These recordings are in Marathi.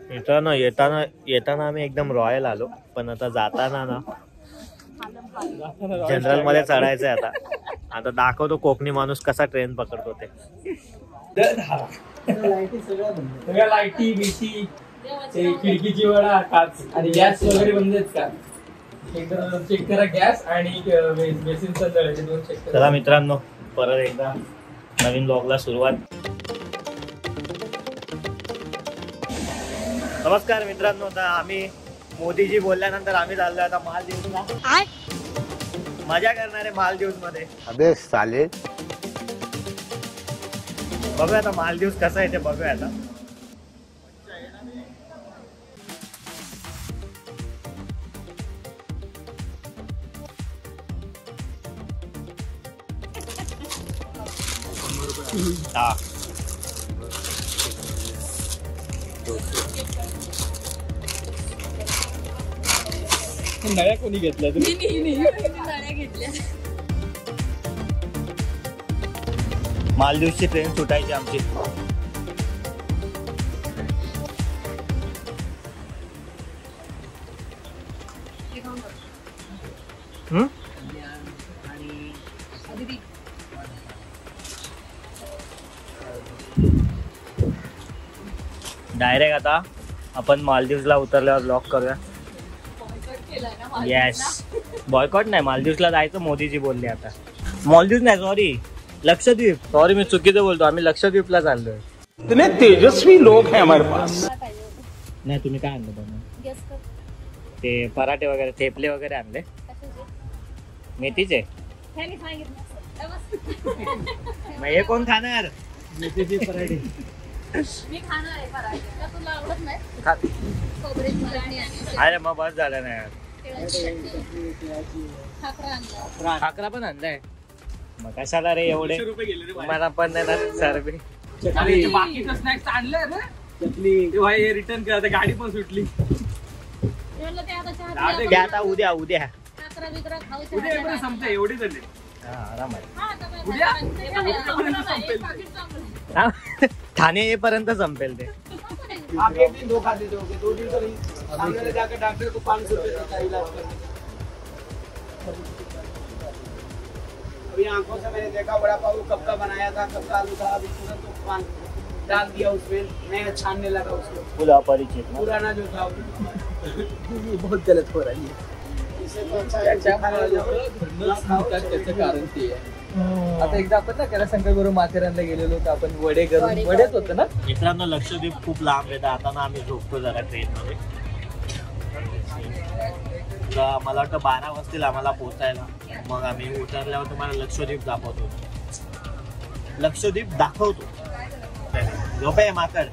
मित्रांनो येताना आम्ही एकदम रॉयल आलो, पण आता जाताना ना जनरल मध्ये चढायचंय. आता दाखवतो कोकणी माणूस कसा ट्रेन पकडतो ते. सगळ्या लाईटी बिटी खिडकीची वडा काच आणि गॅस वगैरे बंद आहेत का चेक करा. गॅस आणि बेसिन संदळाचे दोन चेक करा. चला मित्रांनो, परत एकदा नवीन ब्लॉगला सुरुवात. नमस्कार मित्रांनो, आता आम्ही मोदीजी बोलल्यानंतर आम्ही चाललोय आता मालदीवला. मजा करणारे मालदीव मध्ये. अबे साले, बघूया आता मालदीव कसं आहे ते बघूया आता. नळ्या कोणी घेतल्या मालदीवची ट्रेन सुटायची आमची. डायरेक्ट आता आपण मालदीवला उतरल्यावर ब्लॉक करूया. येस, बॉयकॉट नाही, मालदीवला जायचं मोदीजी बोलले. आता मालदीव नाही, सॉरी लक्षद्वीप. सॉरी मी चुकीचं बोलतो, आम्ही लक्षद्वीपला चाललोय. इतने तेजस्वी लोग हैं हमारे पास. नाही, तुम्ही काय आणलं बनवून? ते पराठे वगैरे, थेपले वगैरे आणले. मेथीचे. मग हे कोण खाणार? मेथीचे पराठे. मी खाणार आहे पराठे. का तुला आवडत नाही? अरे मग बस झालं नाही यार. खाकरा पण आणलाय. मग कशाला रे एवढे? मला पण नाही ना सर. बाकीचं स्नॅक्स आणलंय रे. चटणी रिटर्न करा, गाडी पण सुटली. आता उद्या उद्या संपते एवढी झाली. ठाणे येईपर्यंत संपेल ते. आप एक दिन धोखा दे दोगे, 2 दिन तो सामने जाकर डॉक्टर को 500 रुपए देता है इलाज करने. अभी आंखों से मैंने देखा बड़ा पाव कब का बनाया था, कब का आलू था, अभी तुरंत तो पान डाल दिया उसमें, नया छानने लगा उसको. पूरा परिचित पुराना जो था ये बहुत गलत हो रहा है. इसे तो अच्छा त्याचं कारण ते आहे. आता एकदा आपण ना त्याला शंकरगुरु माथेरानला गेलेलो होतो आपण. वडेच होतं ना मित्रांनो. लक्षद्वीप खूप लांब आहे, आता ना आम्ही झोपतो जरा ट्रेन मध्ये. मला वाटतं 12 वाजतील आम्हाला पोहोचायला. मग आम्ही उतरल्यावर तुम्हाला लक्षद्वीप दाखवतो. लक्षद्वीप दाखवतो. झोप आहे माकड.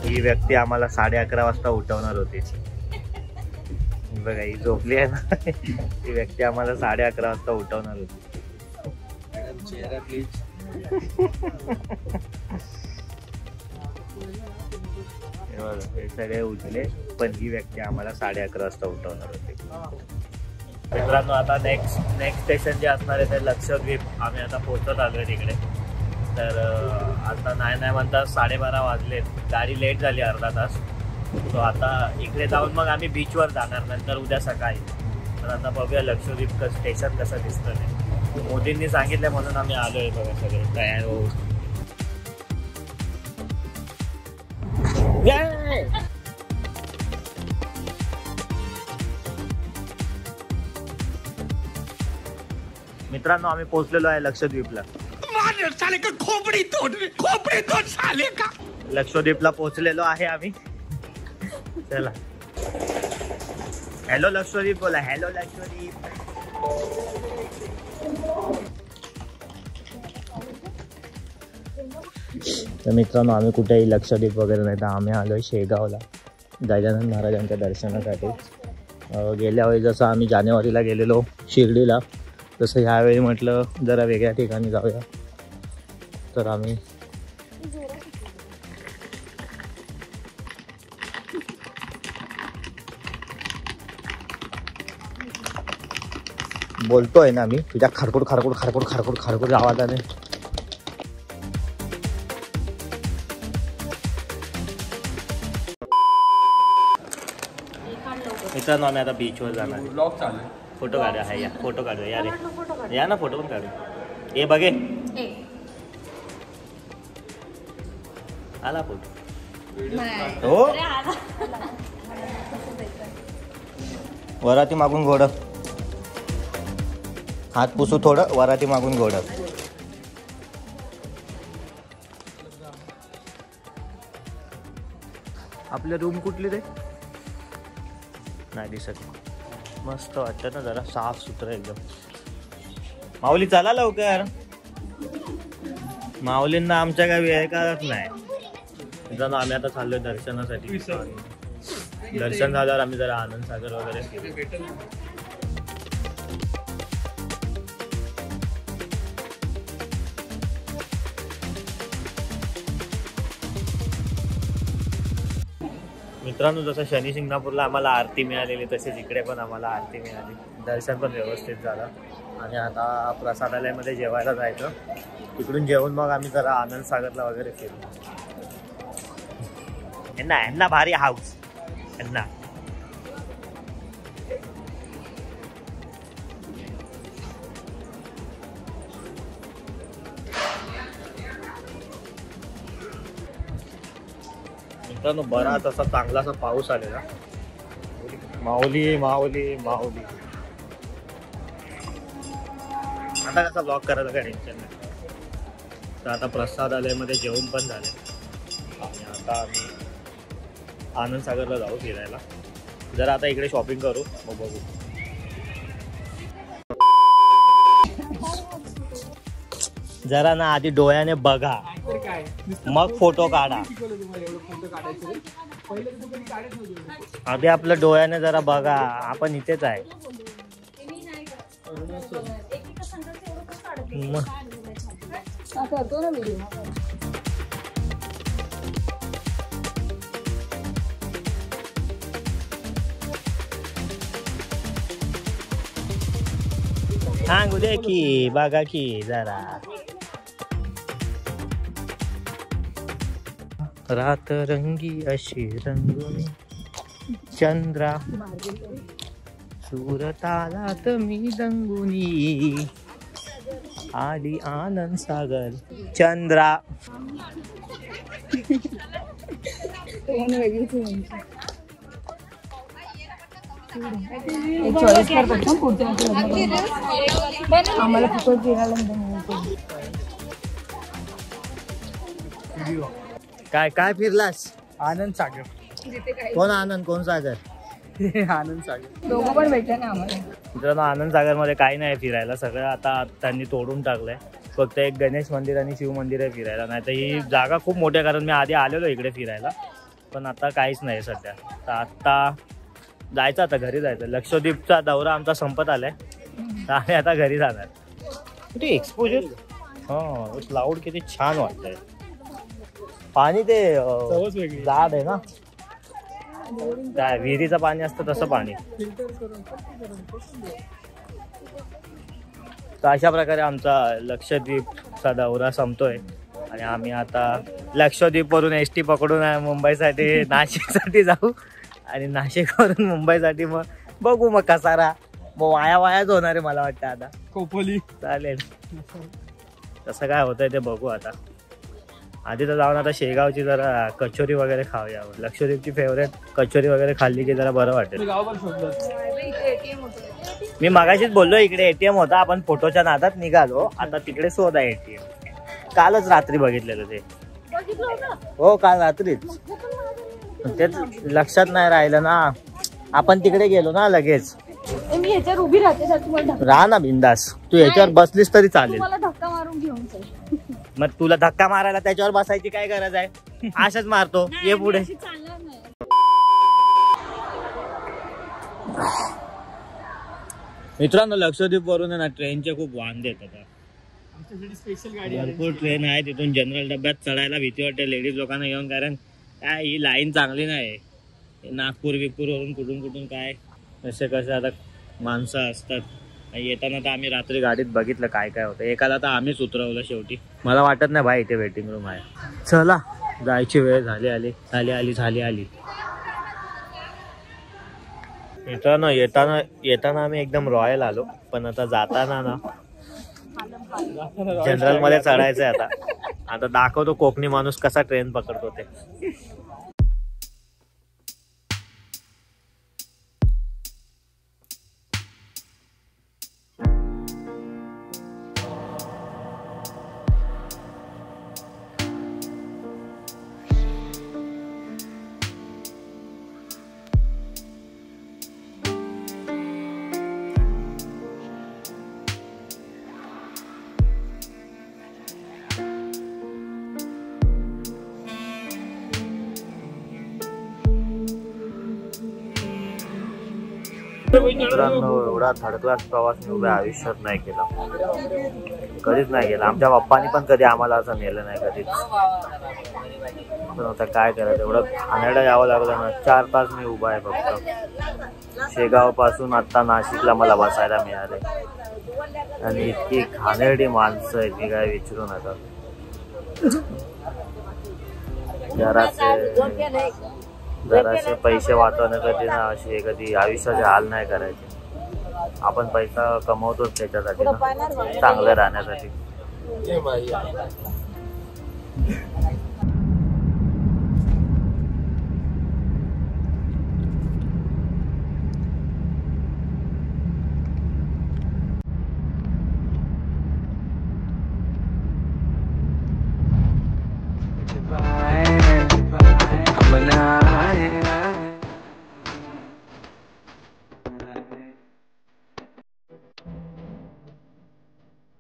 ही व्यक्ती आम्हाला 11:30 वाजता उठवणार होती. बघा ही झोपली आहे ना. ही व्यक्ती आम्हाला 11:30 वाजता उठवणार होती. चेहरा प्लीज. हे सगळे उठले, पण ही व्यक्ती आम्हाला 11:30 वाजता उठवणार होती. मित्रांनो, आता नेक्स्ट स्टेशन जे असणार आहे ते लक्षद्वीप. आम्ही आता पोहोचत आलोय तिकडे. तर आता नाही म्हणता 12:30 वाजलेत. गाडी लेट झाली अर्धा तास. तो आता इकडे जाऊन मग आम्ही बीचवर जाणार नंतर उद्या सकाळी. तर आता बघूया लक्षद्वीप स्टेशन कसं दिसतं ते. मोदींनी सांगितलं म्हणून आम्ही आलोय. बघा सगळे तयार होऊ. मित्रांनो, आम्ही पोहोचलेलो आहे लक्षद्वीपला. लक्षद्वीपला पोहोचलेलो आहे आम्ही. चला, हॅलो लक्षद्वीप बोला. हॅलो लक्षद्वीप. तर मित्रांनो, आम्ही कुठेही लक्षद्वीप वगैरे नाही, तर आम्ही आलोय शेगावला गजानन महाराजांच्या दर्शनासाठी. गेल्या वेळी जसं आम्ही जानेवारीला गेलेलो शिर्डीला, तसं ह्यावेळी म्हटलं जरा वेगळ्या ठिकाणी जाऊया. तर आम्ही बोलतोय ना मी तुझ्या खरकुड खरकुड खरकुड खरकुड खरकुड आवाजाने. मित्रांनो आम्ही आता बीचवर जाणार. ब्लॉग चालू आहे. फोटो काढूया. हा या फोटो काढूया. या रे या ना फोटो पण काढू. ये बघे आला फोटो. हो वराती मागून घोड. हात पुसू थोडं. वराती मागून घोड. आपले रूम कुठली रे नाही दिसत. मस्त वाटतं ना जरा साफ सुथरं एकदम. माऊली चला लवकर. माऊलींना आमच्या काय वेळ काढत नाही. मित्रांनो आम्ही आता चाललोय दर्शनासाठी. दर्शन झाल्यावर आम्ही जरा आनंद सागर वगैरे फिरू. मित्रांनो जसं शनी शिंगणापूरला आम्हाला आरती मिळालेली तसेच इकडे पण आम्हाला आरती मिळाली. दर्शन पण व्यवस्थित झालं. आणि आता प्रसादालयामध्ये जेवायला जायचं. तिकडून जेवून मग आम्ही जरा आनंद सागरला वगैरे फिरू. यांना भारी हाऊस यांना. मित्रांनो बरा तसा चांगलासा पाऊस आलेला. माऊली माऊली माऊली. आता कसा ब्लॉग करायला काय टेन्शन नाही. तर आता प्रसादालयामध्ये जेवण पण झाले. आणि आता आम्ही आनंद सागरला जाऊ फिरायला. जरा आता इकडे शॉपिंग करू मग बघू. जरा ना आधी डोळ्याने बघा मग फोटो काढा. आधी आपलं डोळ्याने जरा बघा. आपण इथेच आहे. करतो ना व्हिडिओ. सांगू दे की बघा की जरा. रात रंगी अशी रंगुनी चंद्रा सुरतालात मी रंगुनी आली आनंद सागर चंद्रा. आम्हाला फुकट फिरायला. काय काय फिरलास? आनंद सागर. कोण आनंद कोण सागर? आनंद सागर. दोघं पण भेटले ना आम्हाला. मित्रांनो आनंद सागर मध्ये काही नाही फिरायला. सगळं आता त्यांनी तोडून टाकलंय. फक्त एक गणेश मंदिर आणि शिव मंदिर आहे फिरायला. नाही तर ही जागा खूप मोठी आहे. कारण मी आधी आलेलो इकडे फिरायला पण आता काहीच नाही सध्या. तर आता जायचं. आता घरी जायचं. लक्षद्वीपचा दौरा आमचा संपत आलाय. तर आम्ही आता घरी जाणार. किती एक्सपोजर. हा क्लाउड किती छान वाटतंय. पाणी ते जाड आहे ना. काय विहिरीचं पाणी असतं तसं पाणी. तर अशा प्रकारे आमचा लक्षद्वीपचा दौरा संपतोय. आणि आम्ही आता लक्षद्वीपवरून एसटी पकडून मुंबईसाठी नाशिकसाठी जाऊ. आणि नाशिकवरून मुंबईसाठी मग बघू मग कसारा. मग वायाच होणार आहे मला वाटतं आता. खोपोली. चालेल तसं काय होतंय ते बघू आता. आधी तर जाऊन आता शेगावची जरा कचोरी वगैरे खाऊया. लक्षद्वीपची फेवरेट कचोरी वगैरे खाल्ली की जरा बरं वाटेल. मी मगाशीच बोललो इकडे एटीएम होता. आपण फोटोच्या नादात निघालो. आता तिकडे शोध आहे एटीएम. कालच रात्री बघितलेलं ते. हो काल रात्रीच. तेच लक्षात नाही राहिलं ना. आपण तिकडे गेलो ना लगेच. मी ह्याच्यावर उभी राहते. राहा ना बिंदास. तू ह्याच्यावर बसलीस तरी चालेल. मला धक्का मारून घेऊन चल. मग तुला धक्का मारायला त्याच्यावर बसायची काय गरज आहे. अशाच मारतो. ये पुढे. मित्रांनो लक्षद्वीप वरून ना ट्रेनचे खूप वांदे येतात. भरपूर ट्रेन आहे. तिथून जनरल डब्यात चढायला भीती वाटते लेडीज लोकांना येऊन. कारण काय ही लाईन चांगली नाही. नागपूर विकपूर वरून कुठून कुठून काय कसे आता माणसं असतात. येताना तर आम्ही रात्री गाडीत बघितलं काय काय होतं. एकाला तर आम्हीच उतरवलं शेवटी. मला वाटत नाही भाई इथे वेटिंग रूम आहे. चला जायची वेळ झाली आली. मित्रांनो येताना आम्ही एकदम रॉयल आलो, पण आता जाताना ना जनरल मध्ये चढायचंय. आता दाखवतो कोकणी माणूस कसा ट्रेन पकडतो ते. मित्रांनो एवढा थर्ड क्लास प्रवास मी उभ्या आयुष्यात नाही केला, कधीच नाही केला. आमच्या पप्पांनी पण कधी आम्हाला असं नेलं नाही कधीच. पण आता काय करायचं, एवढं ठाण्याला यावं लागलं ना. 4 तास मी उभा आहे फक्त. शेगाव पासून आता नाशिकला मला बसायला मिळाले. आणि इतकी घाणेरडी माणसं आहेत की काय विचारू नका. जरासे पैसे वाचवण्यासाठी ना असे कधी आयुष्याचे हाल नाही करायचे. आपण पैसा कमवतोच त्याच्यासाठी ना, चांगलं राहण्यासाठी.